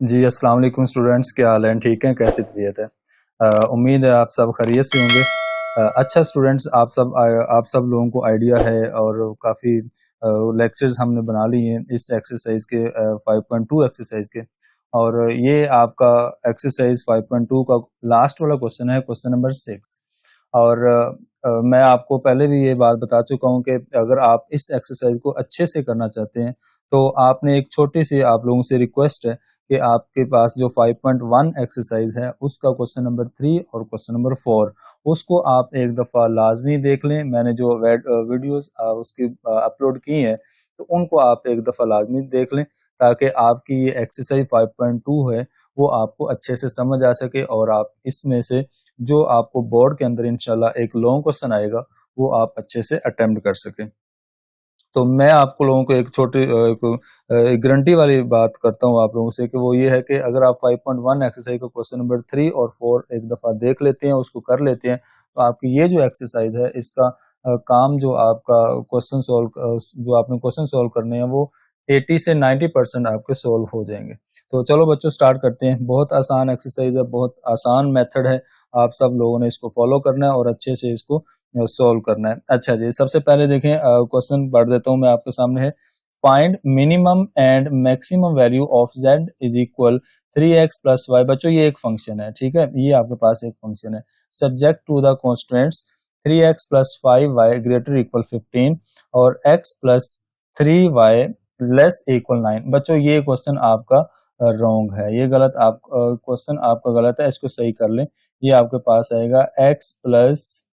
जी, अस्सलाम वालेकुम स्टूडेंट्स, क्या हाल है? ठीक हैं? कैसी तबीयत है? उम्मीद है आप सब खैरियत से होंगे। अच्छा स्टूडेंट्स, आप सब लोगों को आइडिया है और काफ़ी लेक्चर्स हमने बना लिए हैं इस एक्सरसाइज के 5.2 एक्सरसाइज के। और ये आपका एक्सरसाइज 5.2 का लास्ट वाला क्वेश्चन है, क्वेश्चन नंबर 6। और मैं आपको पहले भी ये बात बता चुका हूँ कि अगर आप इस एक्सरसाइज को अच्छे से करना चाहते हैं तो आपने एक छोटी सी आप लोगों से रिक्वेस्ट है कि आपके पास जो 5.1 एक्सरसाइज है उसका क्वेश्चन नंबर 3 और क्वेश्चन नंबर 4 उसको आप एक दफ़ा लाजमी देख लें। मैंने जो वीडियोस उसकी अपलोड की हैं तो उनको आप एक दफ़ा लाजमी देख लें ताकि आपकी ये एक्सरसाइज 5.2 है वो आपको अच्छे से समझ आ सके और आप इसमें से जो आपको बोर्ड के अंदर इंशाल्लाह एक लॉन्ग क्वेश्चन आएगा वो आप अच्छे से अटेम्प्ट कर सकें। तो मैं आपको लोगों को एक छोटी गारंटी वाली बात करता हूँ आप लोगों से कि वो ये है कि अगर आप 5.1 एक्सरसाइज का क्वेश्चन नंबर 3 और 4 एक दफ़ा देख लेते हैं, उसको कर लेते हैं, तो आपकी ये जो एक्सरसाइज है इसका काम जो आपका जो आपने क्वेश्चन सॉल्व करने हैं वो 80 से 90% आपके सॉल्व हो जाएंगे। तो चलो बच्चों स्टार्ट करते हैं। बहुत आसान एक्सरसाइज है, बहुत आसान मेथड है। आप सब लोगों ने इसको फॉलो करना है और अच्छे से इसको सॉल्व करना है। अच्छा जी, सबसे पहले देखें, क्वेश्चन पढ़ देता हूँ मैं आपके सामने है। Find minimum and maximum value of z is equal 3x plus y. बच्चों ये एक फंक्शन है, ठीक है, ये आपके पास एक फंक्शन है। Subject to the constants 3x plus 5y greater equal 15 और x plus 3y less equal 9। बच्चों ये क्वेश्चन आपका रॉन्ग है, ये गलत आप क्वेश्चन आपका गलत है, इसको सही कर लें। ये आपके पास आएगा x plus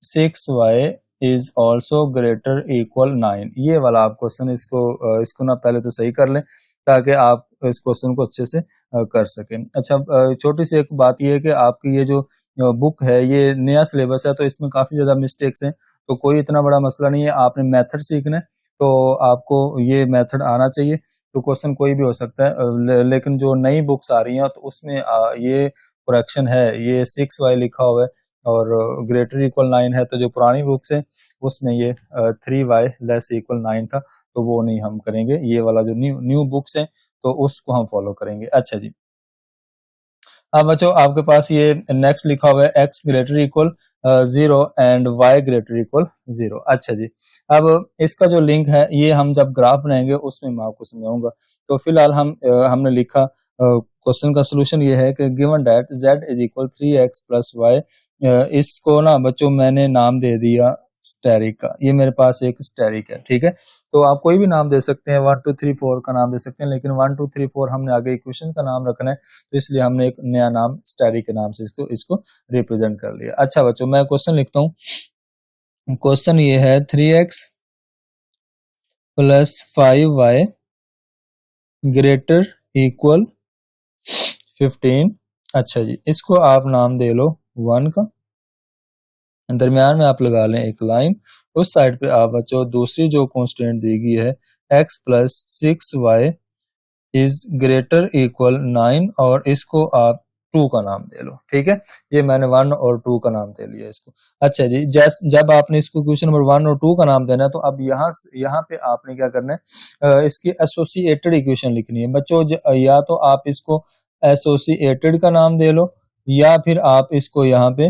6y is also greater equal 9। ये वाला आप क्वेश्चन इसको ना पहले तो सही कर लें ताकि आप इस क्वेश्चन को अच्छे से कर सकें। अच्छा, छोटी सी एक बात ये है कि आपकी ये जो बुक है ये नया सिलेबस है तो इसमें काफ़ी ज़्यादा मिस्टेक्स हैं, तो कोई इतना बड़ा मसला नहीं है। आपने मेथड सीखना है तो आपको ये मेथड आना चाहिए, तो क्वेश्चन कोई भी हो सकता है। लेकिन जो नई बुक्स आ रही हैं तो उसमें ये करेक्शन है, ये 6y लिखा हुआ है और ग्रेटर इक्वल 9 है। तो जो पुरानी बुक्स है उसमें ये 3y लेस इक्वल 9 था, तो वो नहीं हम करेंगे। ये वाला जो न्यू बुक्स है तो उसको हम फॉलो करेंगे। अच्छा जी, अब बच्चों आपके पास ये नेक्स्ट लिखा हुआ है x greater equal 0 and y greater equal 0। अच्छा जी, अब इसका जो लिंक है ये हम जब ग्राफ बनाएंगे उसमें मैं आपको समझाऊंगा। तो फिलहाल हमने लिखा क्वेश्चन का सोल्यूशन ये है कि given that z is equal 3x plus y. इसको ना बच्चों मैंने नाम दे दिया स्टेरिक का। ये मेरे पास एक स्टेरिक है, ठीक है। तो आप कोई भी नाम दे सकते हैं, 1 2 3 4 का नाम दे सकते हैं, लेकिन 1 2 3 4 हमने आगे इक्वेशन का नाम रखना है तो इसलिए हमने एक नया नाम स्टेरिक के नाम से इसको रिप्रेजेंट कर लिया। अच्छा बच्चों, मैं क्वेश्चन लिखता हूँ। क्वेश्चन ये है 3x plus 5y greater equal 15। अच्छा जी, इसको आप नाम दे लो 1 का, दरमियान में आप लगा लें एक लाइन। उस साइड पे आप बच्चों दूसरी जो कांस्टेंट दी गई है x plus 6y is greater equal 9 और इसको आप 2 का नाम दे लो, ठीक है। ये मैंने 1 और 2 का नाम दे लिया इसको। अच्छा जी, जब आपने इसको क्वेश्चन नंबर 1 और 2 का नाम देना है तो अब यहाँ पे आपने क्या करना है, इसकी एसोसिएटेड इक्वेशन लिखनी है बच्चों। या तो आप इसको एसोसिएटेड का नाम दे लो या फिर आप इसको यहाँ पे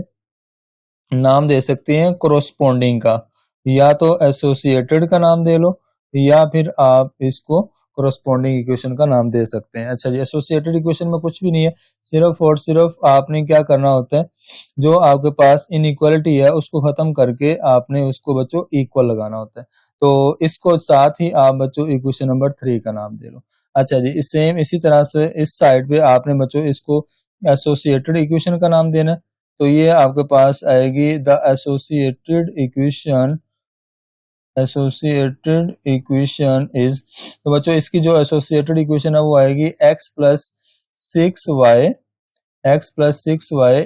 नाम दे सकते हैं कोरोस्पोंडिंग का। या तो एसोसिएटेड का नाम दे लो या फिर आप इसको कोरोस्पोंडिंग इक्वेशन का नाम दे सकते हैं। अच्छा जी, एसोसिएटेड इक्वेशन में कुछ भी नहीं है, सिर्फ और सिर्फ आपने क्या करना होता है, जो आपके पास इनइक्वालिटी है उसको खत्म करके आपने उसको बच्चों इक्वल लगाना होता है। तो इसको साथ ही आप बच्चों इक्वेशन नंबर 3 का नाम दे लो। अच्छा जी, सेम इसी तरह से इस साइड पे आपने बच्चों इसको एसोसिएटेड इक्वेशन का नाम देना है। तो ये आपके पास आएगी द एसोसिएटेड इक्वेशन इज। तो बच्चों इसकी जो एसोसिएटेड इक्वेशन है वो आएगी x plus 6y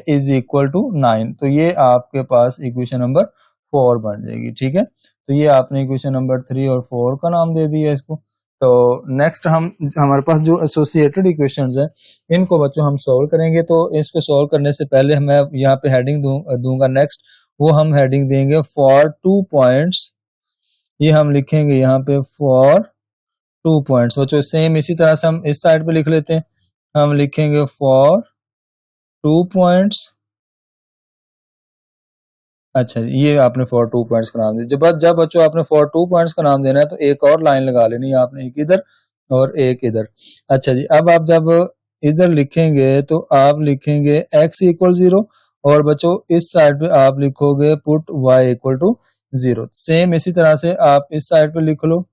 is equal to 9। तो ये आपके पास इक्वेशन नंबर 4 बन जाएगी, ठीक है। तो ये आपने इक्वेशन नंबर 3 और 4 का नाम दे दिया इसको। तो नेक्स्ट हमारे पास जो एसोसिएटेड इक्वेशंस हैं इनको बच्चों हम सॉल्व करेंगे। तो इसको सॉल्व करने से पहले मैं यहाँ पे हेडिंग दूंगा नेक्स्ट, वो हम हेडिंग देंगे फॉर 2 पॉइंट्स। ये हम लिखेंगे यहाँ पे फॉर 2 पॉइंट्स। बच्चों सेम इसी तरह से हम इस साइड पे लिख लेते हैं हम लिखेंगे फॉर 2 पॉइंट्स। अच्छा, ये आपने फॉर 2 पॉइंट्स का नाम दिया। जब बच्चों आपने फॉर 2 पॉइंट्स का नाम देना है तो एक और लाइन लगा लेनी है आपने, एक इधर और एक इधर। अच्छा जी, अब आप जब इधर लिखेंगे तो आप लिखेंगे x इक्वल 0 और बच्चों इस साइड पे आप लिखोगे put y equal to 0। Same इसी तरह से आप इस साइड पे लिख लो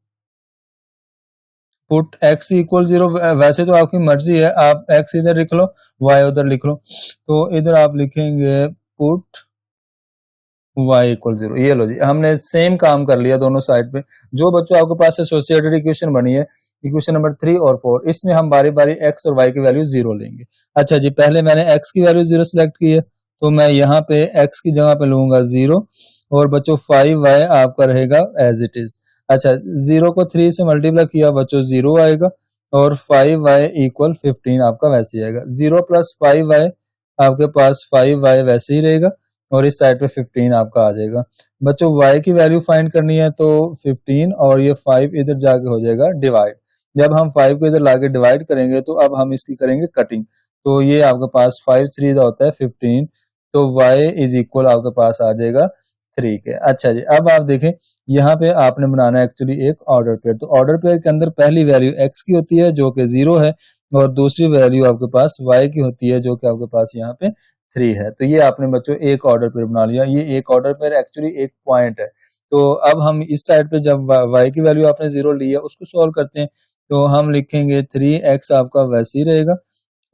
पुट x इक्वल 0। वैसे तो आपकी मर्जी है, आप x इधर लिख लो y उधर लिख लो। तो इधर आप लिखेंगे पुट y इक्वल 0। ये लो जी, हमने सेम काम कर लिया दोनों साइड पे। जो बच्चों आपके पास एसोसिएटेड इक्वेशन बनी है, इक्वेशन नंबर 3 और 4, इसमें हम बारी बारी x और y की वैल्यू 0 लेंगे। अच्छा जी, पहले मैंने x की वैल्यू 0 सिलेक्ट की है तो मैं यहाँ पे x की जगह पे लूंगा 0 और बच्चों 5y आपका रहेगा एज इट इज। अच्छा, 0 को 3 से मल्टीप्लाई किया बच्चों 0 आएगा और 5y इक्वल 15 आपका वैसे ही आएगा। 0 प्लस 5y आपके पास 5y वैसे ही रहेगा और इस साइड पे 15 आपका आ जाएगा। बच्चों y की वैल्यू फाइंड करनी है तो 15 और ये 5 इधर जाके हो जाएगा डिवाइड। जब हम 5 को इधर लाके डिवाइड करेंगे तो अब हम इसकी करेंगे कटिंग। तो ये आपके पास 5 3 होता है 15, तो y इज इक्वल आपके पास आ जाएगा 3 के। अच्छा जी, अब आप देखें यहाँ पे आपने बनाना है एक्चुअली एक ऑर्डर पेयर। तो ऑर्डर पेयर के अंदर पहली वैल्यू x की होती है जो कि 0 है और दूसरी वैल्यू आपके पास y की होती है जो कि आपके पास यहाँ पे 3 है। तो ये आपने बच्चों एक ऑर्डर पेयर बना लिया। ये एक ऑर्डर पेयर एक्चुअली एक पॉइंट है। तो अब हम इस साइड पे जब y की वैल्यू आपने 0 ली है उसको सॉल्व करते हैं। तो हम लिखेंगे 3x आपका वैसे ही रहेगा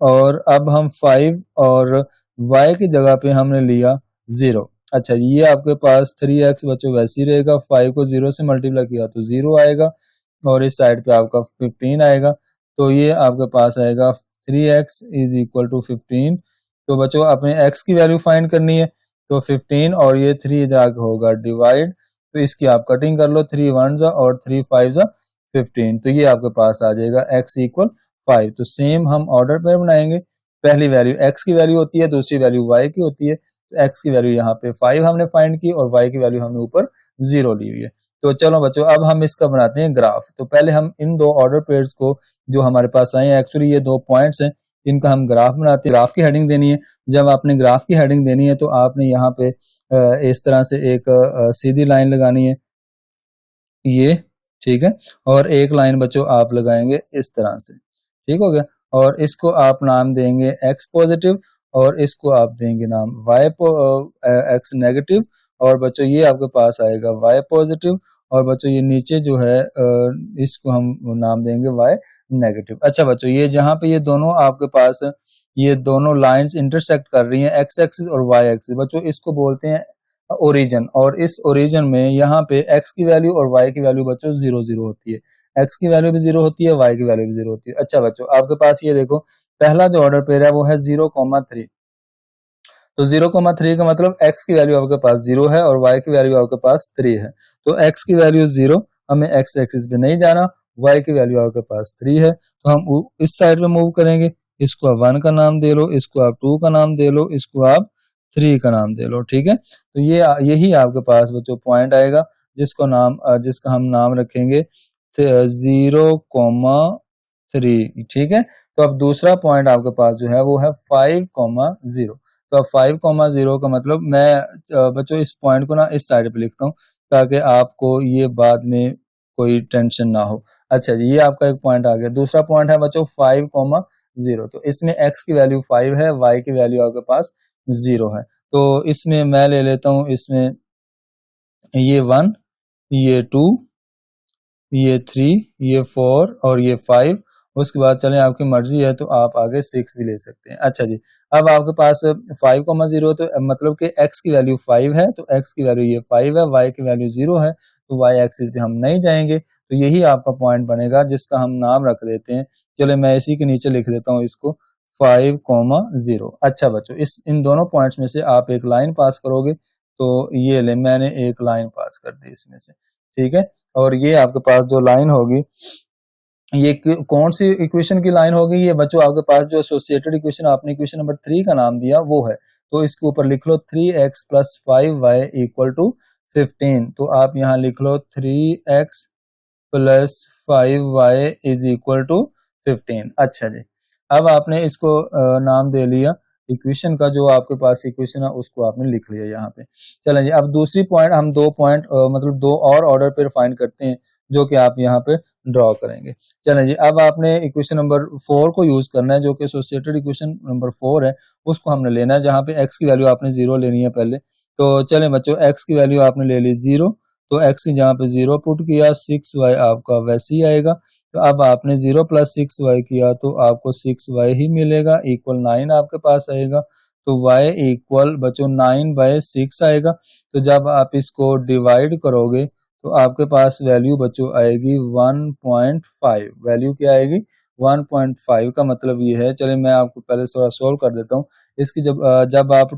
और अब हम 5 और y की जगह पे हमने लिया 0। अच्छा, ये आपके पास 3x बच्चों वैसे ही रहेगा, 5 को 0 से मल्टीप्लाई किया तो 0 आएगा और इस साइड पे आपका 15 आएगा। तो ये आपके पास आएगा 3x इज इक्वल टू 15। तो बच्चों अपने x की वैल्यू फाइंड करनी है तो 15 और ये 3 इधर आके होगा डिवाइड। तो इसकी आप कटिंग कर लो, 3 1 और 3 5 15। तो ये आपके पास आ जाएगा x इक्वल 5। तो सेम हम ऑर्डर पेयर बनाएंगे। पहली वैल्यू x की वैल्यू होती है, दूसरी वैल्यू y की होती है। तो x की वैल्यू यहाँ पे 5 हमने फाइंड की और y की वैल्यू हमने ऊपर 0 ली हुई है। तो चलो बच्चों अब हम इसका बनाते हैं ग्राफ। तो पहले हम इन दो ऑर्डर पेयर्स को जो हमारे पास आए हैं, एक्चुअली ये 2 पॉइंट्स हैं, इनका हम ग्राफ बनाते हैं। ग्राफ की हेडिंग देनी है। जब आपने ग्राफ की हेडिंग देनी है तो आपने यहाँ पे इस तरह से एक सीधी लाइन लगानी है, ये ठीक है, और एक लाइन बच्चों आप लगाएंगे इस तरह से, ठीक हो गया। और इसको आप नाम देंगे x पॉजिटिव और इसको आप देंगे नाम x नेगेटिव और बच्चों ये आपके पास आएगा y पॉजिटिव और बच्चों ये नीचे जो है इसको हम नाम देंगे y नेगेटिव। अच्छा बच्चों, ये जहां पे ये दोनों आपके पास ये दोनों लाइंस इंटरसेक्ट कर रही हैं, x एक्सिस और y एक्सिस, बच्चों इसको बोलते हैं ओरिजिन। और इस ओरिजिन में यहाँ पे x की वैल्यू और y की वैल्यू बच्चों 0 0 होती है। x की वैल्यू भी 0 होती है, y की वैल्यू भी 0 होती है। अच्छा बच्चों, आपके पास ये देखो पहला जो ऑर्डर पेयर है वो है 0,3। तो 0,3 का मतलब x की वैल्यू आपके पास 0 है और y की वैल्यू आपके पास 3 है। तो x की वैल्यू 0, हमें x एक्सिस पे नहीं जाना, y की वैल्यू आपके पास 3 है तो हम इस साइड पे मूव करेंगे। इसको आप 1 का नाम दे लो, इसको आप 2 का नाम दे लो, इसको आप 3 का नाम दे लो, ठीक है। तो ये यही आपके पास बच्चों पॉइंट आएगा जिसका हम नाम रखेंगे 0,3, ठीक है। तो अब दूसरा पॉइंट आपके पास जो है वो है 5,0। तो अब 5,0 का मतलब मैं बच्चों इस पॉइंट को ना इस साइड पे लिखता हूँ ताकि आपको ये बाद में कोई टेंशन ना हो। अच्छा जी, ये आपका एक पॉइंट आ गया। दूसरा पॉइंट है बच्चों 5,0। तो इसमें x की वैल्यू 5 है, y की वैल्यू आपके पास 0 है। तो इसमें मैं ले लेता हूँ, इसमें ये 1, ये 2, ये 3, ये 4 और ये 5। उसके बाद चलें आपकी मर्जी है तो आप आगे 6 भी ले सकते हैं। अच्छा जी, अब आपके पास 5,0 तो मतलब कि x की वैल्यू 5 है तो x की वैल्यू ये 5 है, y की वैल्यू 0 है तो y एक्सिस पे हम नहीं जाएंगे। तो यही आपका पॉइंट बनेगा जिसका हम नाम रख देते हैं। चलो मैं इसी के नीचे लिख देता हूँ इसको 5,0। अच्छा बच्चों, इन दोनों पॉइंट्स में से आप एक लाइन पास करोगे। तो ये ले, मैंने एक लाइन पास कर दी इसमें से, ठीक है। और ये आपके पास जो लाइन होगी, ये कौन सी इक्वेशन की लाइन होगी? ये बच्चों आपके पास जो एसोसिएटेड इक्वेशन आपने इक्वेशन नंबर 3 का नाम दिया वो है। तो इसके ऊपर लिख लो 3x plus 5y equal to 15। तो आप यहाँ लिख लो 3x plus 5y is equal to 15। अच्छा जी, अब आपने इसको नाम दे लिया इक्वेशन का, जो आपके पास इक्वेशन है उसको आपने लिख लिया यहाँ पे। चलें जी, अब दूसरी पॉइंट हम 2 पॉइंट मतलब 2 और ऑर्डर पेयर फाइंड करते हैं जो कि आप यहाँ पे ड्रॉ करेंगे। चलें जी, अब आपने इक्वेशन नंबर 4 को यूज करना है जो कि एसोसिएटेड इक्वेशन नंबर 4 है, उसको हमने लेना है जहाँ पे x की वैल्यू आपने 0 लेनी है पहले। तो चलें बच्चों, x की वैल्यू आपने ले ली 0, तो x की जहाँ पे 0 पुट किया, 6y आपका वैसे ही आएगा। तो अब आपने 0 प्लस 6y किया तो आपको 6y ही मिलेगा, इक्वल 9 आपके पास आएगा। तो y इक्वल बच्चों 9/6 आएगा। तो जब आप इसको डिवाइड करोगे तो आपके पास वैल्यू बच्चों आएगी 1.5। वैल्यू क्या आएगी? 1.5 का मतलब ये है, चलिए मैं आपको पहले थोड़ा सोल्व कर देता हूँ इसकी। जब आप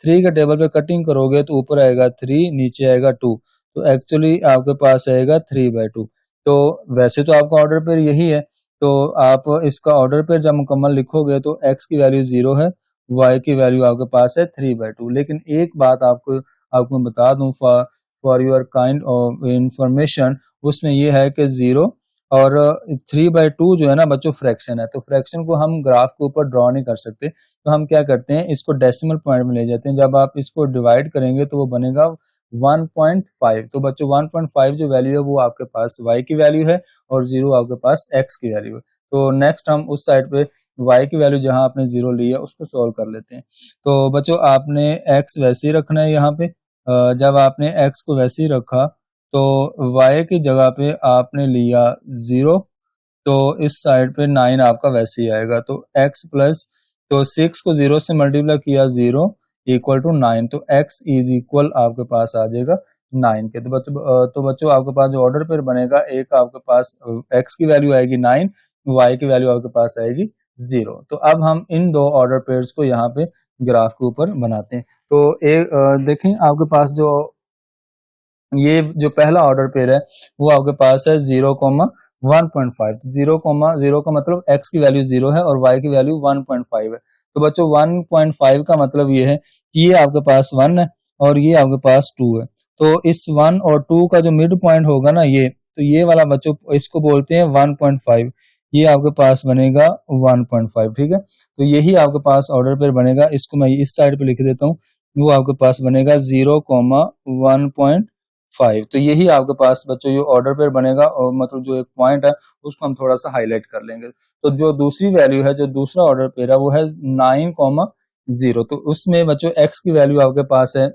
3 के टेबल पे कटिंग करोगे तो ऊपर आएगा 3, नीचे आएगा 2, तो एक्चुअली आपके पास आएगा 3/2। तो वैसे तो आपका ऑर्डर पेयर यही है, तो आप इसका ऑर्डर पेयर जब मुकम्मल लिखोगे तो x की वैल्यू 0 है, y की वैल्यू आपके पास है 3/2। लेकिन एक बात आपको मैं बता दूं for your kind of information, उसमें ये है कि 0 और 3/2 जो है ना बच्चों फ्रैक्शन है, तो फ्रैक्शन को हम ग्राफ के ऊपर ड्रॉ नहीं कर सकते, तो हम क्या करते हैं इसको डेसिमल पॉइंट में ले जाते हैं। जब आप इसको डिवाइड करेंगे तो वो बनेगा 1.5। तो बच्चों 1.5 जो वैल्यू है वो आपके पास y की वैल्यू है और 0 आपके पास x की वैल्यू है। तो नेक्स्ट हम उस साइड पे y की वैल्यू जहां आपने 0 ली है उसको सॉल्व कर लेते हैं। तो बच्चों आपने x वैसे ही रखना है यहाँ पे। जब आपने x को वैसे ही रखा तो y की जगह पे आपने लिया 0, तो इस साइड पे 9 आपका वैसे ही आएगा। तो x प्लस, तो 6 को 0 से मल्टीप्लाई किया 0 इक्वल टू 9, तो x इज इक्वल आपके पास आ जाएगा 9 के। तो बच्चों आपके पास जो ऑर्डर पेयर बनेगा, एक आपके पास x की वैल्यू आएगी 9, y की वैल्यू आपके पास आएगी 0। तो अब हम इन दो ऑर्डर पेयर्स को यहाँ पे ग्राफ के ऊपर बनाते हैं। तो एक देखें आपके पास जो ये जो पहला ऑर्डर पेयर है वो आपके पास है 0,1.5। 0,0 का मतलब x की वैल्यू 0 है और y की वैल्यू 1.5 है। तो बच्चों 1.5 का मतलब ये है कि ये आपके पास 1 है और ये आपके पास 2 है। तो इस 1 और 2 का जो मिड पॉइंट होगा ना ये, तो ये वाला बच्चों इसको बोलते हैं 1.5। ये आपके पास बनेगा 1.5, ठीक है। तो यही आपके पास ऑर्डर पेयर बनेगा, इसको मैं इस साइड पे लिख देता हूँ। वो आपके पास बनेगा 0,1.5। तो यही आपके पास बच्चों ये ऑर्डर पेयर बनेगा, और मतलब जो एक पॉइंट है उसको हम थोड़ा सा हाईलाइट कर लेंगे। तो जो दूसरी वैल्यू है, जो दूसरा ऑर्डर पेयर है वो है 9,0। तो उसमें बच्चों x की वैल्यू आपके पास है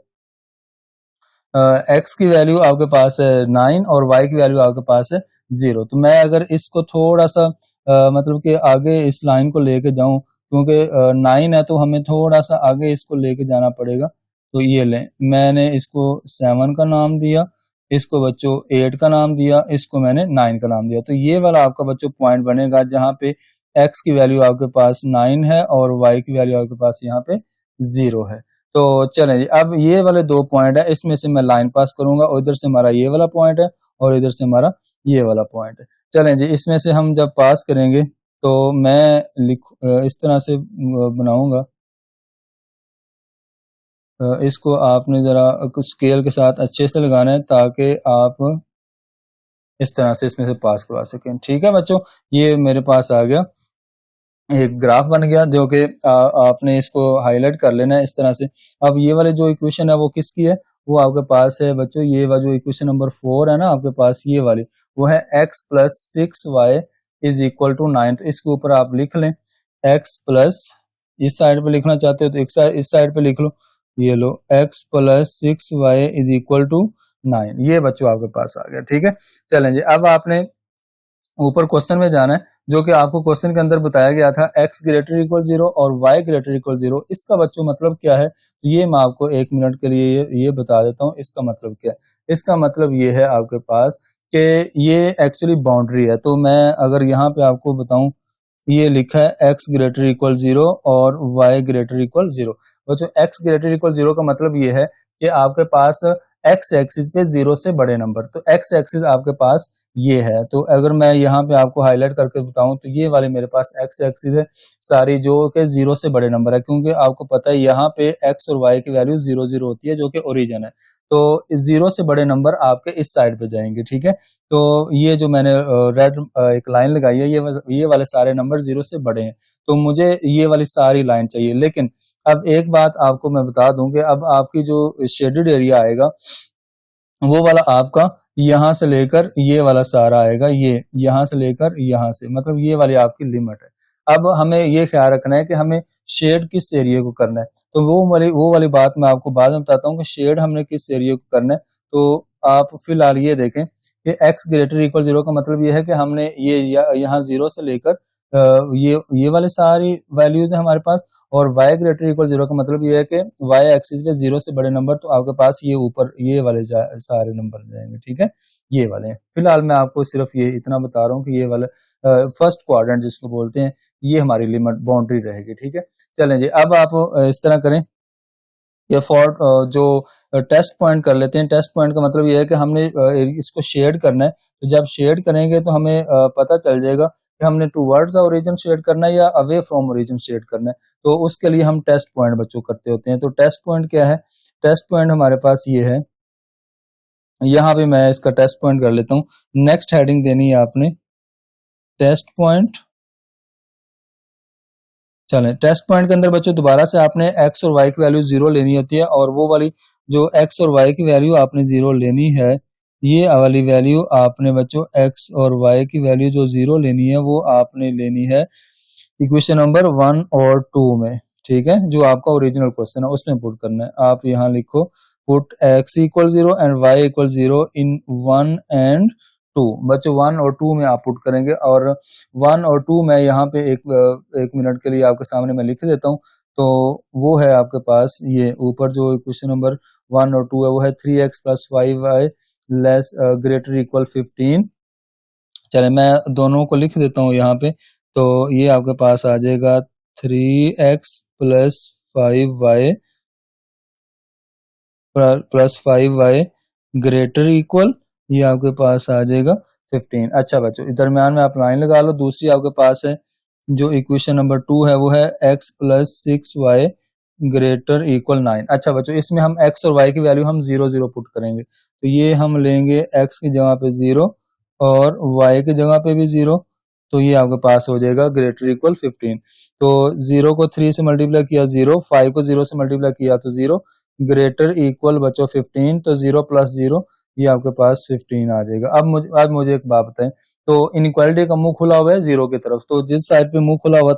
x की वैल्यू आपके पास है 9 और y की वैल्यू आपके पास है 0। तो मैं अगर इसको थोड़ा सा मतलब कि आगे इस लाइन को लेके जाऊं, क्योंकि 9 है तो हमें थोड़ा सा आगे इसको लेके जाना पड़ेगा। तो ये लें, मैंने इसको 7 का नाम दिया, इसको बच्चों 8 का नाम दिया, इसको मैंने 9 का नाम दिया। तो ये वाला आपका बच्चों पॉइंट बनेगा जहां पे x की वैल्यू आपके पास 9 है और y की वैल्यू आपके पास यहाँ पे 0 है। तो चलें जी, अब ये वाले 2 पॉइंट है, इसमें से मैं लाइन पास करूंगा और इधर से हमारा ये वाला पॉइंट है और इधर से हमारा ये वाला पॉइंट है। चलें जी, इसमें से हम जब पास करेंगे तो मैं इस तरह से बनाऊंगा। इसको आपने जरा स्केल के साथ अच्छे से लगाना है ताकि आप इस तरह से इसमें से पास करवा सकें। ठीक है बच्चों, ये मेरे पास आ गया, एक ग्राफ बन गया जो कि आपने इसको हाईलाइट कर लेना है इस तरह से। अब ये वाले जो इक्वेशन है वो किसकी है? वो आपके पास है बच्चों, ये वाला जो इक्वेशन नंबर 4 है ना आपके पास, ये वाली वो है x plus 6y is equal to 9। तो इसके ऊपर आप लिख लें x प्लस, इस साइड पे लिखना चाहते हो तो इस साइड पे लिख लो, ये लो x plus 6y is equal to 9। ये बच्चों आपके पास आ गया, ठीक है। चलें जी, अब आपने ऊपर क्वेश्चन में जाना है, जो कि आपको क्वेश्चन के अंदर बताया गया था x ग्रेटर इक्वल 0 और y ग्रेटर इक्वल 0। इसका बच्चों मतलब क्या है, ये मैं आपको 1 मिनट के लिए ये बता देता हूँ इसका मतलब क्या है। इसका मतलब ये है आपके पास कि ये एक्चुअली बाउंड्री है। तो मैं अगर यहाँ पे आपको बताऊं, ये लिखा है x ग्रेटर इक्वल 0 और y ग्रेटर इक्वल 0। बच्चों x ग्रेटर इक्वल 0 का मतलब ये है कि आपके पास एक्स एक्सिस पे 0 से बड़े नंबर, तो एक्स एक्सिस आपके पास ये है। तो अगर मैं यहाँ पे आपको हाईलाइट करके बताऊं तो ये वाले मेरे पास एक्स एक्सिस है सारी, जो कि 0 से बड़े नंबर है, क्योंकि आपको पता है यहाँ पे एक्स और वाई की वैल्यू 0 0 होती है जो कि ओरिजिन है। तो 0 से बड़े नंबर आपके इस साइड पे जाएंगे, ठीक है। तो ये जो मैंने रेड एक लाइन लगाई है, ये वाले सारे नंबर 0 से बड़े हैं, तो मुझे ये वाली सारी लाइन चाहिए। लेकिन अब एक बात आपको मैं बता दूं कि अब आपकी जो शेडेड एरिया आएगा वो वाला आपका यहां से लेकर ये वाला सारा आएगा, ये यहां से लेकर यहां से, मतलब ये वाली आपकी लिमिट है। अब हमें ये ख्याल रखना है कि हमें शेड किस एरिया को करना है, तो वो वाली बात मैं आपको बाद में बताता हूँ कि शेड हमने किस एरिया को करना है। तो आप फिलहाल ये देखें कि x ग्रेटर इक्वल 0 का मतलब ये है कि हमने ये यहाँ 0 से लेकर ये वाले सारी वैल्यूज है हमारे पास, और y ग्रेटर इक्वल 0 का मतलब ये है कि y एक्सिस पे 0 से बड़े नंबर, तो आपके पास ये ऊपर ये वाले सारे नंबर जाएंगे, ठीक है, ये वाले हैं। फिलहाल मैं आपको सिर्फ ये इतना बता रहा हूँ कि ये वाला फर्स्ट क्वाड्रेंट जिसको बोलते हैं, ये हमारी लिमिट बाउंड्री रहेगी, ठीक है। चलें जी, अब आप इस तरह करें, ये फॉर जो टेस्ट पॉइंट कर लेते हैं। टेस्ट पॉइंट का मतलब ये है कि हमने इसको शेड करना है, तो जब शेड करेंगे तो हमें पता चल जाएगा कि हमने टूवर्ड्स ओरिजिन शेड करना है या अवे फ्रॉम ओरिजिन शेड करना है। तो उसके लिए हम टेस्ट पॉइंट बच्चों करते होते हैं। तो टेस्ट पॉइंट क्या है? टेस्ट पॉइंट हमारे पास ये है, यहाँ पे मैं इसका टेस्ट पॉइंट कर लेता हूँ। नेक्स्ट हेडिंग देनी है आपने टेस्ट पॉइंट। चलें, टेस्ट पॉइंट के अंदर बच्चों दोबारा से आपने एक्स और वाई की वैल्यू 0 लेनी होती है, और वो वाली जो एक्स और वाई की वैल्यू आपने 0 लेनी है, ये वाली वैल्यू आपने बच्चों एक्स और वाई की वैल्यू जो 0 लेनी है वो आपने लेनी है इक्वेशन नंबर 1 और 2 में, ठीक है, जो आपका ओरिजिनल क्वेश्चन है उसमें पुट करना है। आप यहाँ लिखो put x equal 0 and y equal 0 in 1 and 2। बच्चों 1 और 2 में आप पुट करेंगे, और 1 और 2 में यहाँ पे एक मिनट के लिए आपके सामने मैं लिख देता हूँ। तो वो है आपके पास ये ऊपर जो क्वेश्चन नंबर 1 और 2 है, वो है 3x plus 5y less greater equal 15। चले, मैं दोनों को लिख देता हूँ यहाँ पे। तो ये आपके पास आ जाएगा 3x plus 5y plus 5y greater equal, ये आपके पास आ जाएगा 15। अच्छा बच्चों, दरम्यान में आप लाइन लगा लो। दूसरी आपके पास है जो इक्वेशन नंबर 2 है, वो है x plus 6y greater equal 9। अच्छा बच्चों, इसमें हम x और y की वैल्यू हम 0 0 पुट करेंगे। तो ये हम लेंगे x की जगह पे 0 और y की जगह पे भी 0, तो ये आपके पास हो जाएगा ग्रेटर इक्वल 15। तो 0 को 3 से मल्टीप्लाई किया 0, 5 को 0 से मल्टीप्लाई किया तो 0, ग्रेटर इक्वल बच्चों 15, तो 0 प्लस 0 ये आपके पास 15 आ जाएगा। अब मुझे एक बात बताएं, तो इनइक्वालिटी का मुंह खुला हुआ है 0 की तरफ, तो जिस साइड पे मुंह खुला हुआ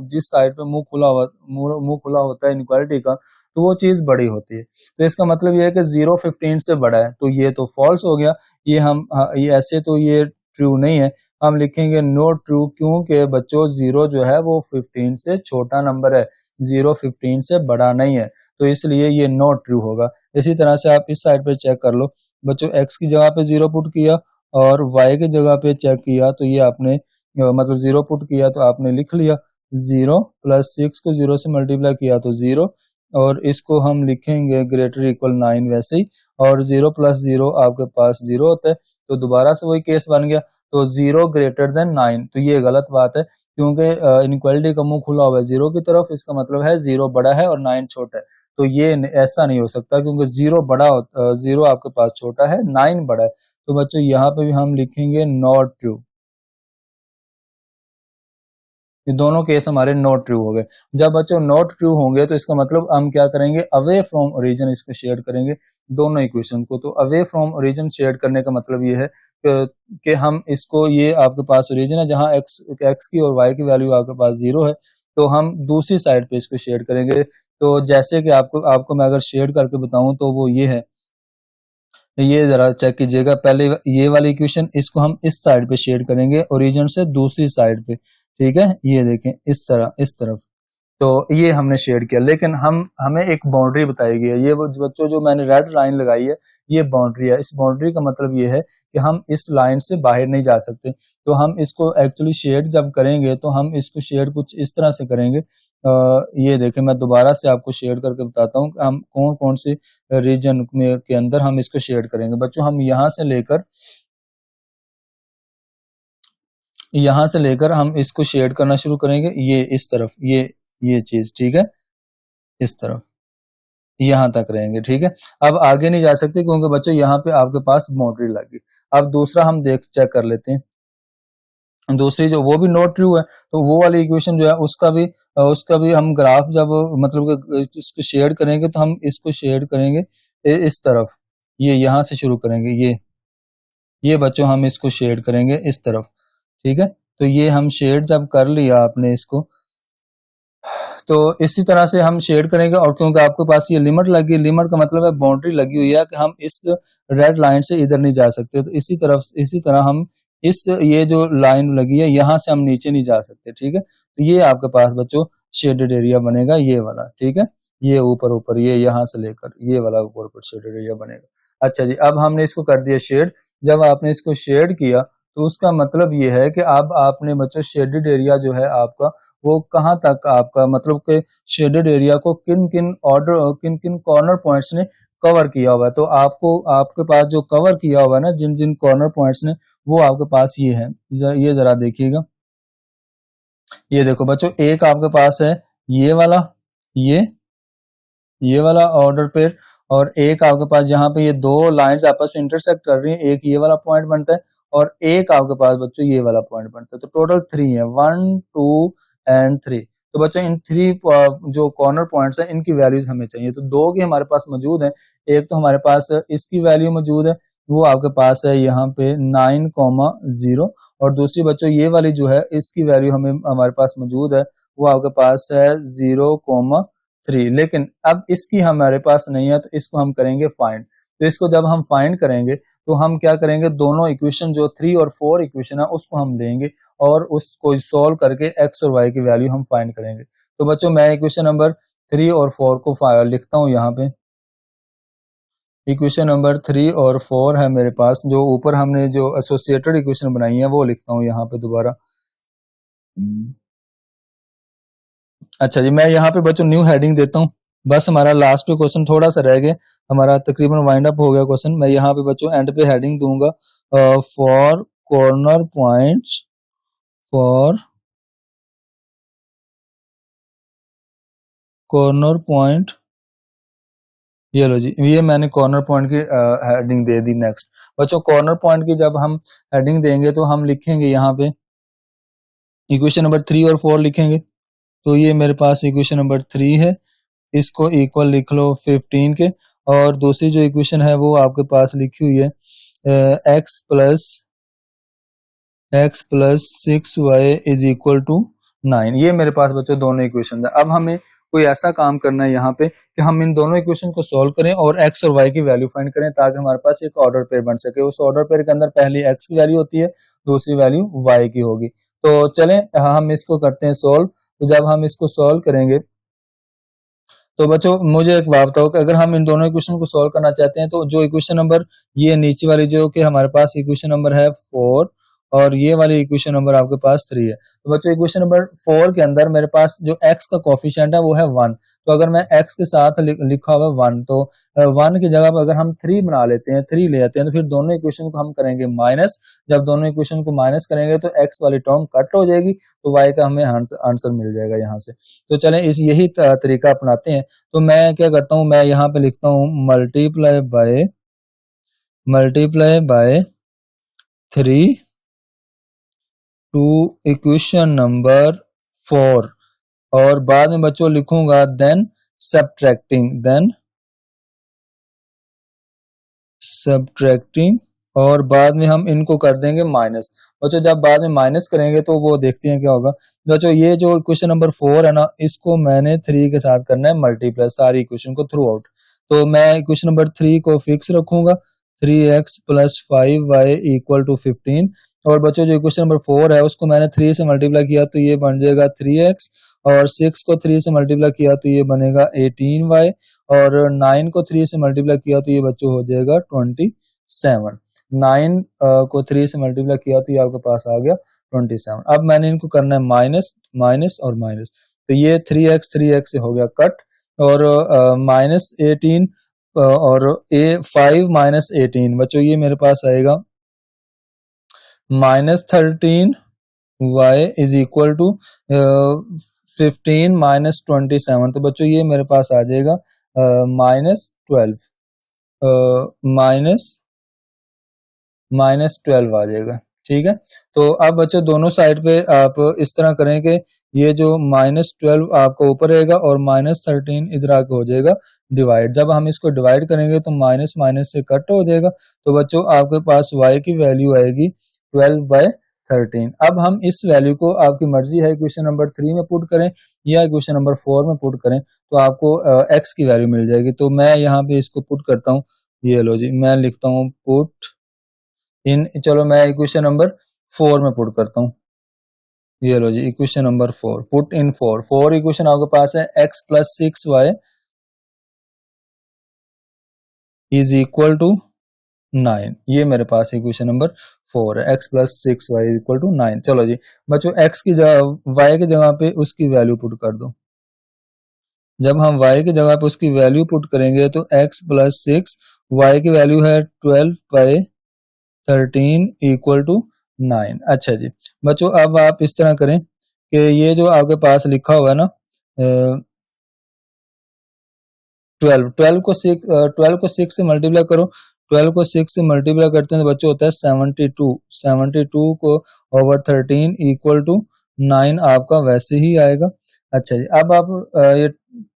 जिस साइड पे मुंह खुला होता है इनइक्वालिटी का, तो वो चीज बड़ी होती है। तो इसका मतलब ये है कि 0 15 से बड़ा है, तो ये तो फॉल्स हो गया। ये ऐसे तो ये ट्रू नहीं है, हम लिखेंगे नो ट्रू, क्योंकि बच्चों 0 जो है वो 15 से छोटा नंबर है, 0 15 से बड़ा नहीं है, तो इसलिए ये नॉट ट्रू होगा। इसी तरह से आप इस साइड पे चेक कर लो बच्चों, x की जगह पे 0 पुट किया और y की जगह पे चेक किया, तो ये आपने मतलब 0 पुट किया तो आपने लिख लिया 0 प्लस 6 को 0 से मल्टीप्लाई किया तो 0, और इसको हम लिखेंगे ग्रेटर इक्वल 9 वैसे ही, और 0 प्लस 0 आपके पास 0 होता है, तो दोबारा से वही केस बन गया। तो 0 ग्रेटर देन 9, तो ये गलत बात है, क्योंकि इनइक्वालिटी का मुंह खुला हुआ है 0 की तरफ, इसका मतलब है 0 बड़ा है और 9 छोटा है। तो ये ऐसा नहीं हो सकता, क्योंकि 0 आपके पास छोटा है, 9 बड़ा है। तो बच्चों यहाँ पे भी हम लिखेंगे नॉट ट्रू। ये दोनों केस हमारे नॉट ट्रू हो गए। जब बच्चों नॉट ट्रू होंगे तो इसका मतलब हम क्या करेंगे, अवे फ्रॉम ओरिजिन इसको शेड करेंगे दोनों इक्वेशन को। तो अवे फ्रॉम ओरिजिन शेड करने का मतलब ये है कि हम इसको, ये आपके पास ओरिजिन है जहां x की और y की वैल्यू आपके पास 0 है, तो हम दूसरी साइड पे इसको शेड करेंगे। तो जैसे कि आपको मैं अगर शेड करके बताऊं तो वो ये है, ये जरा चेक कीजिएगा। पहले ये वाली इक्वेशन, इसको हम इस साइड पे शेड करेंगे ओरिजिन से दूसरी साइड पे, ठीक है, ये देखें इस तरफ। तो ये हमने शेड किया, लेकिन हमें एक बाउंड्री बताई गई है। ये बच्चों जो मैंने रेड लाइन लगाई है, ये बाउंड्री है। इस बाउंड्री का मतलब ये है कि हम इस लाइन से बाहर नहीं जा सकते। तो हम इसको एक्चुअली शेड जब करेंगे तो हम इसको शेड कुछ इस तरह से करेंगे ये देखें, मैं दोबारा से आपको शेड करके बताता हूँ कि हम कौन कौन से रीजन में के अंदर हम इसको शेड करेंगे। बच्चों हम यहाँ से लेकर हम इसको शेड करना शुरू करेंगे, ये इस तरफ, ये चीज, ठीक है, इस तरफ यहाँ तक रहेंगे, ठीक है। अब आगे नहीं जा सकते क्योंकि बच्चों यहाँ पे आपके पास बाउंड्री लगी। अब दूसरा हम चेक कर लेते हैं, दूसरी जो वो भी नॉट ट्रू है, तो वो वाली इक्वेशन जो है उसका भी हम ग्राफ जब मतलब कि इसको शेड करेंगे तो हम इसको शेड करेंगे इस तरफ, ये यहाँ से शुरू करेंगे, ये बच्चों हम इसको शेड करेंगे इस तरफ, ठीक है। तो ये हम शेड जब कर लिया आपने इसको, तो इसी तरह से हम शेड करेंगे। और क्योंकि आपके पास ये लिमिट लगी, लिमिट का मतलब है बाउंड्री लगी हुई है कि हम इस रेड लाइन से इधर नहीं जा सकते, तो इसी तरह हम ये जो लाइन लगी है यहाँ से हम नीचे नहीं जा सकते, ठीक है। तो ये आपके पास बच्चों शेडेड एरिया बनेगा, ये वाला, ठीक है, ये ऊपर ये यहाँ से लेकर ये वाला ऊपर शेडेड एरिया बनेगा। अच्छा जी, अब हमने इसको कर दिया शेड। जब आपने इसको शेड किया तो उसका मतलब ये है कि अब आपने बच्चों शेडेड एरिया जो है आपका वो कहाँ तक आपका मतलब कि शेडेड एरिया को किन किन कॉर्नर पॉइंट्स ने कवर किया हुआ है। तो आपके पास जो कवर किया हुआ है ना, जिन जिन कॉर्नर पॉइंट्स ने, वो आपके पास ये है। ये जरा देखिएगा, ये देखो बच्चों, एक आपके पास है ये वाला, ये वाला ऑर्डर पेयर, और एक आपके पास जहां पे ये दो लाइंस आपस में इंटरसेक्ट कर रही हैं, एक ये वाला पॉइंट बनता है और एक आपके पास बच्चों ये वाला पॉइंट बनता है। तो टोटल 3 है, 1 2 एंड 3। तो बच्चों इन 3 जो कॉर्नर पॉइंट्स हैं इनकी वैल्यूज हमें चाहिए। तो दो की हमारे पास मौजूद है, एक तो हमारे पास इसकी वैल्यू मौजूद है, वो आपके पास है यहाँ पे 9,0, और दूसरी बच्चों ये वाली जो है इसकी वैल्यू हमारे पास मौजूद है, वो आपके पास है 0,3। लेकिन अब इसकी हमारे पास नहीं है, तो इसको हम करेंगे फाइंड। तो इसको जब हम फाइंड करेंगे तो हम क्या करेंगे, दोनों इक्वेशन जो 3 और 4 इक्वेशन है उसको हम लेंगे और उसको सोल्व करके x और y की वैल्यू हम फाइंड करेंगे। तो बच्चों मैं इक्वेशन नंबर 3 और 4 को लिखता हूं यहाँ पे। इक्वेशन नंबर 3 और 4 है मेरे पास, जो ऊपर हमने जो एसोसिएटेड इक्वेशन बनाई है वो लिखता हूं यहाँ पे दोबारा। अच्छा जी, मैं यहाँ पे बच्चों न्यू हेडिंग देता हूँ। बस हमारा लास्ट पे क्वेश्चन थोड़ा सा रह गया, हमारा तकरीबन वाइंड अप हो गया क्वेश्चन। मैं यहाँ पे बच्चों एंड पे हेडिंग दूंगा, for corner points, for corner point. ये लो जी, ये मैंने कॉर्नर पॉइंट की हेडिंग दे दी। नेक्स्ट बच्चों, कॉर्नर पॉइंट की जब हम हेडिंग देंगे तो हम लिखेंगे यहाँ पे इक्वेशन नंबर 3 और 4 लिखेंगे। तो ये मेरे पास इक्वेशन नंबर 3 है, इसको इक्वल लिख लो 15 के, और दूसरी जो इक्वेशन है वो आपके पास लिखी हुई है x plus 6y is equal to 9। ये मेरे पास बच्चों दोनों इक्वेशन है। अब हमें कोई ऐसा काम करना है यहाँ पे कि हम इन दोनों इक्वेशन को सॉल्व करें और x और y की वैल्यू फाइंड करें, ताकि हमारे पास एक ऑर्डर पेयर बन सके। उस ऑर्डर पेयर के अंदर पहली x की वैल्यू होती है, दूसरी वैल्यू y की होगी। तो चलें हम इसको करते हैं सॉल्व। तो जब हम इसको सॉल्व करेंगे तो बच्चों मुझे एक बात बताओ कि अगर हम इन दोनों इक्वेशन को सॉल्व करना चाहते हैं, तो जो इक्वेशन नंबर ये नीचे वाली जो कि हमारे पास इक्वेशन नंबर है 4 और ये वाली इक्वेशन नंबर आपके पास 3 है। तो बच्चों इक्वेशन नंबर 4 के अंदर मेरे पास जो x का कोफिशिएंट है वो है 1। तो अगर मैं x के साथ लिखा हुआ है 1, तो 1 की जगह पर अगर हम 3 बना लेते हैं, 3 ले आते हैं, तो फिर दोनों इक्वेशन को हम करेंगे माइनस। जब दोनों इक्वेशन को माइनस करेंगे तो x वाली टर्म कट हो जाएगी, तो y का हमें आंसर मिल जाएगा यहाँ से। तो चलें यही तरीका अपनाते हैं। तो मैं क्या करता हूँ, मैं यहाँ पे लिखता हूँ multiply by 3 to equation number 4, और बाद में बच्चों लिखूंगा देन सब्ट्रैक्टिंग, और बाद में हम इनको कर देंगे माइनस। बच्चों जब बाद में माइनस करेंगे तो वो देखते हैं क्या होगा। बच्चों ये जो इक्वेशन नंबर 4 है ना, इसको मैंने 3 के साथ करना है मल्टीप्लाई, सारी इक्वेशन को थ्रू आउट। तो मैं इक्वेशन नंबर 3 को फिक्स रखूंगा, 3x plus 5y equal to 15। और बच्चों जो इक्वेशन नंबर 4 है उसको मैंने 3 से मल्टीप्लाई किया तो ये बन जाएगा 3x, और 6 को 3 से मल्टीप्लाई किया तो ये बनेगा 18y, और 9 को 3 से मल्टीप्लाई किया तो ये बच्चों हो जाएगा 27। 9 को 3 से मल्टीप्लाई किया तो ये आपके पास आ गया 27। अब मैंने इनको करना है माइनस, माइनस और माइनस। तो ये 3x से हो गया कट, और -18 और A5 -18 बच्चों ये मेरे पास आएगा -13y इज इक्वल टू 15 -27। तो बच्चों ये मेरे पास आ जाएगा -12 -12 आ जाएगा। ठीक है, तो अब बच्चों दोनों साइड पे आप इस तरह करें कि ये जो -12 आपका ऊपर रहेगा और -13 इधर आके हो जाएगा डिवाइड। जब हम इसको डिवाइड करेंगे तो माइनस माइनस से कट हो जाएगा, तो बच्चों आपके पास y की वैल्यू आएगी 12/13। अब हम इस वैल्यू को आपकी मर्जी है क्वेश्चन नंबर 3 में पुट करें या क्वेश्चन नंबर 4 में पुट करें, तो आपको x की वैल्यू मिल जाएगी। तो मैं यहाँ पे इसको पुट करता हूँ, ये लो जी, मैं लिखता हूँ पुट इन, चलो मैं इक्वेशन नंबर 4 में पुट करता हूँ, ये लो जी equation number 4, put in 4 equation आपके पास है x + 6y is equal to 9। ये मेरे पास इक्वेशन नंबर 4 है, x + 6y is equal to 9। चलो जी बच्चों x की जगह y की जगह पे उसकी वैल्यू पुट कर दो। जब हम y की जगह पे उसकी वैल्यू पुट करेंगे तो x + 6 y की वैल्यू है 12/13 इक्वल टू 9। अच्छा जी बच्चों, अब आप इस तरह करें कि ये जो आपके पास लिखा हुआ है ना 12 को 6 से मल्टीप्लाई करो, 12 को 6 से मल्टीप्लाई करते हैं तो बच्चों होता है 72 को ओवर 13 इक्वल टू 9 आपका वैसे ही आएगा। अच्छा जी, अब आप ये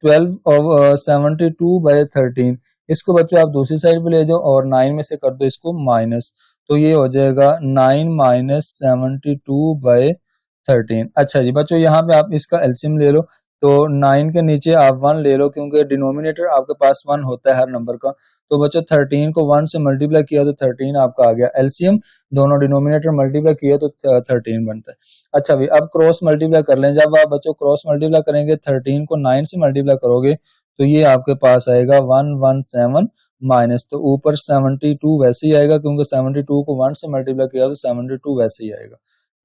12 और 72/13 इसको बच्चों आप दूसरी साइड पे ले जाओ और 9 में से कर दो इसको माइनस, तो ये हो जाएगा 9 - 72/13। अच्छा जी बच्चों, यहाँ पे आप इसका एलसीएम ले लो, तो 9 के नीचे आप 1 ले लो क्योंकि डिनोमिनेटर आपके पास 1 होता है हर नंबर का। तो बच्चों 13 को 1 से मल्टीप्लाई किया तो 13 आपका आ गया। एलसीएम दोनों डिनोमिनेटर मल्टीप्लाई किया तो 13 बनता है। अच्छा भाई, अब क्रॉस मल्टीप्लाई कर लें। जब आप बच्चों क्रॉस मल्टीप्लाई करेंगे 13 को 9 से मल्टीप्लाई करोगे तो ये आपके पास आएगा 117 माइनस, तो ऊपर 72 वैसे ही आएगा क्योंकि 72 को 1 से मल्टीप्लाई किया तो 72 वैसे ही आएगा।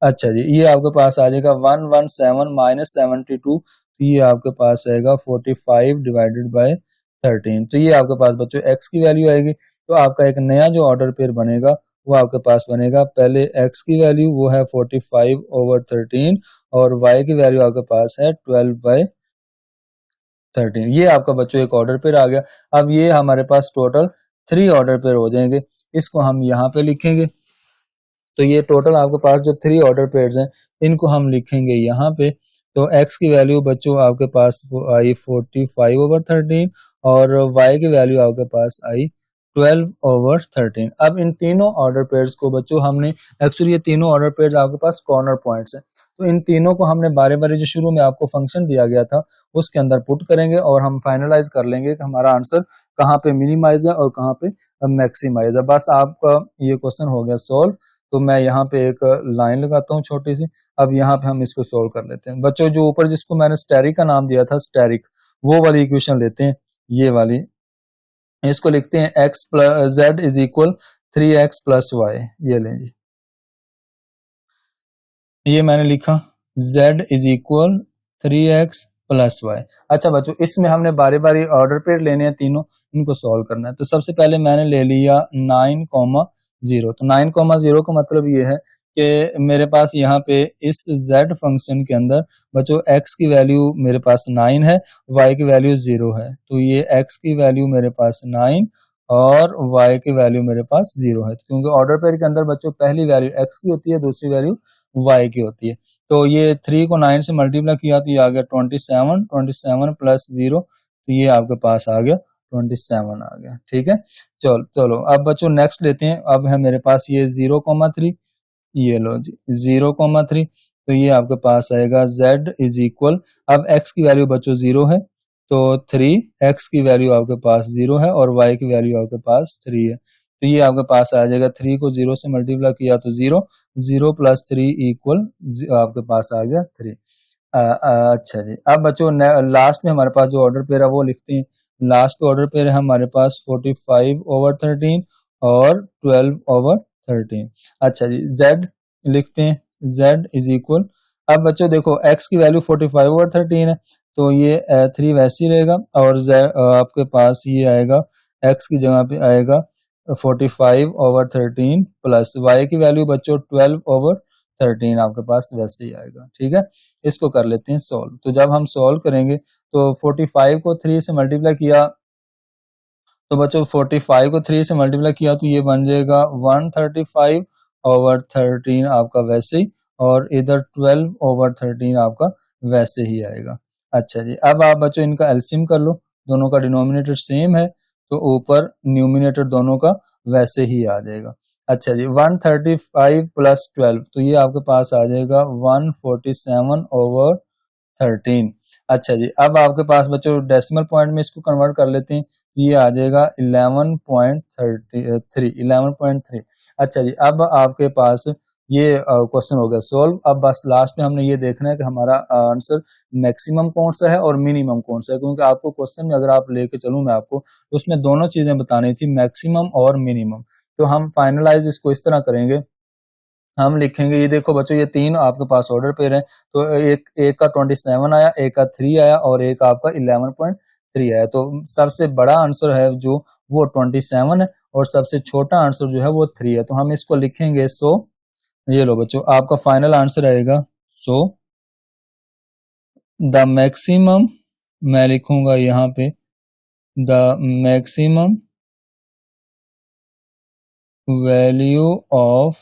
अच्छा जी, ये आपके पास आ जाएगा 117 माइनस 72, तो ये आपके पास आएगा 45/13। तो ये आपके पास बच्चों x की वैल्यू आएगी। तो आपका एक नया जो ऑर्डर पेयर बनेगा वो आपके पास बनेगा, पहले x की वैल्यू वो है 45/13 और y की वैल्यू आपके पास है 12/13। ये आपका बच्चों एक ऑर्डर पेयर आ गया। अब ये हमारे पास टोटल 3 ऑर्डर पेयर हो जाएंगे, इसको हम यहाँ पे लिखेंगे। तो ये टोटल आपके पास जो 3 ऑर्डर पेयर्स हैं इनको हम लिखेंगे यहाँ पे। तो x की वैल्यू बच्चों आपके पास आई 45/13 और y की वैल्यू आपके पास आई 12/13। अब इन तीनों ऑर्डर पेयर्स को बच्चों हमने, एक्चुअली ये तीनों ऑर्डर पेयर्स आपके पास कॉर्नर पॉइंट्स हैं, तो इन तीनों को हमने बारे बारे जो शुरू में आपको फंक्शन दिया गया था उसके अंदर पुट करेंगे और हम फाइनलाइज कर लेंगे कि हमारा आंसर कहाँ पे मिनिमाइज है और कहाँ पे मैक्सिमाइज है। बस आपका ये क्वेश्चन हो गया सॉल्व। तो मैं यहाँ पे एक लाइन लगाता हूँ छोटी सी। अब यहाँ पे हम इसको सोल्व कर लेते हैं। बच्चों जो ऊपर जिसको मैंने स्टेरिक का नाम दिया था, स्टेरिक, वो वाली इक्वेशन लेते हैं, ये वाली। इसको लिखते हैं x + z is equal 3x + y। ये लें जी, ये मैंने लिखा z is equal 3x + y। अच्छा बच्चों, इसमें हमने बारी बारी ऑर्डर पेयर लेने हैं तीनों, इनको सॉल्व करना है। तो सबसे पहले मैंने ले लिया 9,0। तो 9,0 का मतलब ये है कि मेरे पास यहाँ पे इस z फंक्शन के अंदर बच्चों x की वैल्यू मेरे पास 9 है, y की वैल्यू 0 है। तो ये x की वैल्यू मेरे पास 9 और y की वैल्यू मेरे पास 0 है, क्योंकि ऑर्डर पेयर के अंदर बच्चों पहली वैल्यू x की होती है, दूसरी वैल्यू y की होती है। तो ये 3 को 9 से मल्टीप्लाई किया तो ये आ गया 27, 27 + 0, तो ये आपके पास आ गया 27 आ गया। ठीक है, चलो अब बच्चों नेक्स्ट लेते हैं। अब है मेरे पास ये 0,3, ये लो जी 0,3, तो ये आपके पास आएगा z इज इक्वल, अब x की वैल्यू बच्चों 0 है तो 3, x की वैल्यू आपके पास 0 है और y की वैल्यू आपके पास 3 है। तो ये आपके पास आ जाएगा 3 को 0 से मल्टीप्लाई किया तो 0, 0 + 3 इक्वल आपके पास आ गया 3। अच्छा जी, अब बच्चों लास्ट में हमारे पास जो ऑर्डर पेयर है वो लिखते हैं। लास्ट ऑर्डर पेयर है हमारे पास 45/13 और 12/13। अच्छा जी, z लिखते हैं, z इज इक्वल अब बच्चों देखो x की वैल्यू 45/13 है, तो ये 3 वैसे ही रहेगा, और आपके पास ये आएगा x की जगह पे आएगा 45/13 प्लस y की वैल्यू बच्चों 12/13 आपके पास वैसे ही आएगा। ठीक है, इसको कर लेते हैं सॉल्व। तो जब हम सॉल्व करेंगे तो 45 को 3 से मल्टीप्लाई किया, तो बच्चों 45 को 3 से मल्टीप्लाई किया तो ये बन जाएगा 135/13 आपका वैसे ही, और इधर 12/13 आपका वैसे ही आएगा। अच्छा जी, अब आप बच्चों इनका एलसीएम कर लो, दोनों का डिनोमिनेटर सेम है तो ऊपर न्यूमिनेटर दोनों का वैसे ही आ जाएगा। अच्छा जी, 135 प्लस 12 तो ये आपके पास आ जाएगा 147/13। अच्छा जी, अब आपके पास बच्चों डेसिमल पॉइंट में इसको कन्वर्ट कर लेते हैं, ये आ जाएगा 11.3। अच्छा जी, अब आपके पास ये क्वेश्चन हो गया सोल्व। अब बस लास्ट में हमने ये देखना है कि हमारा आंसर मैक्सिमम कौन सा है और मिनिमम कौन सा है, क्योंकि आपको क्वेश्चन में अगर आप लेके चलूं मैं आपको, उसमें दोनों चीजें बतानी थी, मैक्सिमम और मिनिमम। तो हम फाइनलाइज इसको इस तरह करेंगे, हम लिखेंगे, ये देखो बच्चों ये तीन आपके पास ऑर्डर पेयर है, तो एक का 27 आया, एक का 3 आया और एक आपका 11.3 आया। तो सबसे बड़ा आंसर है जो वो 27 है और सबसे छोटा आंसर जो है वो 3 है। तो हम इसको लिखेंगे सो, ये लो बच्चों आपका फाइनल आंसर आएगा सो द मैक्सिमम, मैं लिखूंगा यहाँ पे the maximum value of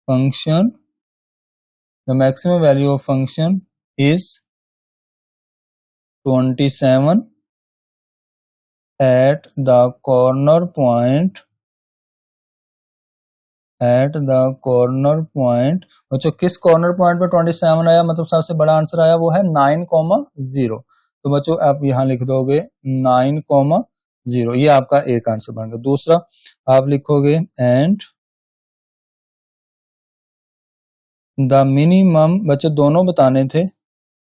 function, the maximum value of function is 27 at the corner point, बच्चों किस कॉर्नर पॉइंट पे 27 आया, मतलब सबसे बड़ा आंसर आया वो है 9,0। तो बच्चों आप यहाँ लिख दोगे 9,0, ये आपका एक आंसर बन गया। दूसरा आप लिखोगे एंड द मिनिमम, बच्चों दोनों बताने थे,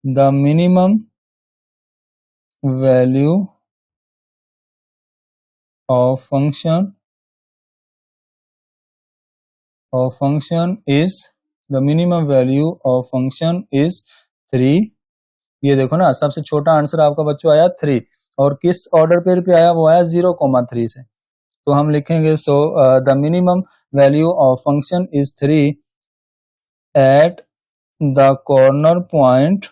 the minimum value of function is, the minimum value of function is 3। ये देखो ना, सबसे छोटा आंसर आपका बच्चों आया 3, और किस ऑर्डर पेयर पे आया, वो आया 0,3 से। तो हम लिखेंगे so the minimum value of function is 3 at the corner point,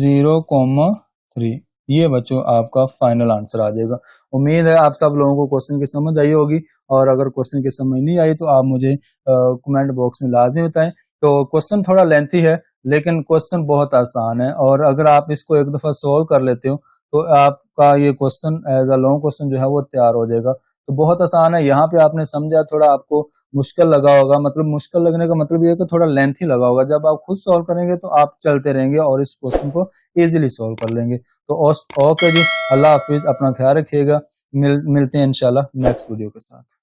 0,3। ये बच्चों आपका फाइनल आंसर आ जाएगा। उम्मीद है आप सब लोगों को क्वेश्चन की समझ आई होगी, और अगर क्वेश्चन की समझ नहीं आई तो आप मुझे कमेंट बॉक्स में लाजमी बताएं। तो क्वेश्चन थोड़ा लेंथी है लेकिन क्वेश्चन बहुत आसान है, और अगर आप इसको एक दफा सोल्व कर लेते हो तो आपका ये question as a long question जो है वो तैयार हो जाएगा। तो बहुत आसान है, यहाँ पे आपने समझा, थोड़ा आपको मुश्किल लगा होगा, मतलब मुश्किल लगने का मतलब ये है कि थोड़ा लेंथी लगा होगा। जब आप खुद सॉल्व करेंगे तो आप चलते रहेंगे और इस क्वेश्चन को इजीली सॉल्व कर लेंगे। तो ओके जी, अल्लाह हाफिज, अपना ख्याल रखिएगा, मिलते हैं इंशाल्लाह नेक्स्ट वीडियो के साथ।